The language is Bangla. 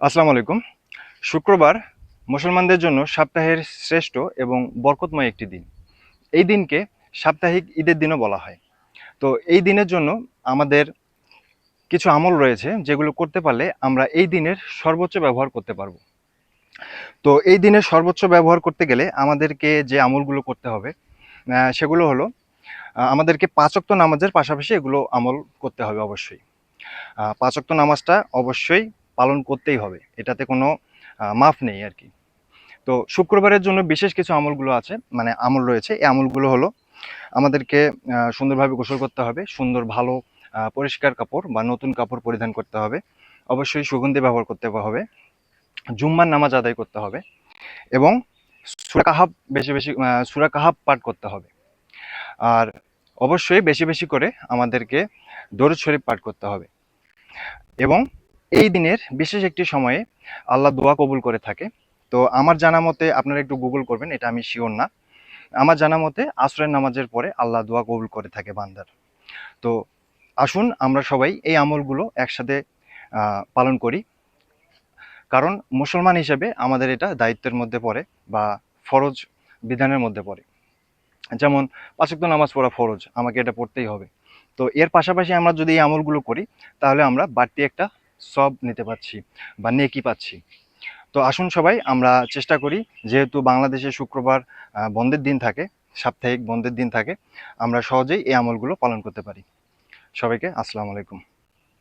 আসসালামু আলাইকুম। শুক্রবার মুসলমানদের জন্য সপ্তাহের শ্রেষ্ঠ এবং বরকতময় একটি দিন। এই দিনকে সাপ্তাহিক ঈদের দিনও বলা হয়। তো এই দিনের জন্য আমাদের কিছু আমল রয়েছে যেগুলো করতে পারলে আমরা এই দিনের সর্বোচ্চ ব্যবহার করতে পারবো। তো এই দিনের সর্বোচ্চ ব্যবহার করতে গেলে আমাদেরকে যে আমলগুলো করতে হবে সেগুলো হলো আমাদেরকে ৫ ওয়াক্ত নামাজের পাশাপাশি এগুলো আমল করতে হবে অবশ্যই। ৫ ওয়াক্ত নামাজটা অবশ্যই পালন করতেই হবে। এটাতে কোনো মাফ নেই আরকি। তো শুক্রবারের জন্য বিশেষ কিছু আমলগুলো আছে, মানে আমল রয়েছে। এই আমলগুলো হলো আমাদেরকে সুন্দরভাবে গোসল করতে হবে, সুন্দর ভালো পরিষ্কার কাপড় বা নতুন কাপড় পরিধান করতে হবে, অবশ্যই সুগন্ধি ব্যবহার করতে হবে, জুম্মার নামাজ আদায় করতে হবে এবং সূরা কাহাফ বেশি বেশি সূরা কাহাফ পাঠ করতে হবে। আর অবশ্যই বেশি বেশি করে আমাদেরকে দরুদ শরীফ পাঠ করতে হবে এবং এই দিনের বিশেষ একটি সময়ে আল্লাহ দোয়া কবুল করে থাকে। তো আমার জানা মতে আপনারা একটু গুগল করবেন, এটা আমি শিওর না। আমার জানা মতে আসরের নামাজের পরে আল্লাহ দোয়া কবুল করে থাকে বান্দার। তো আসুন আমরা সবাই এই আমলগুলো একসাথে পালন করি, কারণ মুসলমান হিসেবে আমাদের এটা দায়িত্বের মধ্যে পড়ে বা ফরজ বিধানের মধ্যে পড়ে। যেমন ৫ ওয়াক্ত নামাজ পড়া ফরজ, আমাকে এটা পড়তেই হবে। তো এর পাশাপাশি আমরা যদি এই আমলগুলো করি তাহলে আমরা বাড়তি একটা সওয়াব নিতে পারছি বা নেকি পাচ্ছি। তো আসুন সবাই আমরা চেষ্টা করি, যেহেতু বাংলাদেশে শুক্রবার বন্ধের দিন থাকে, সাপ্তাহিক বন্ধের দিন থাকে, আমরা সহজেই এই আমলগুলো পালন করতে পারি। সবাইকে আসসালামু আলাইকুম।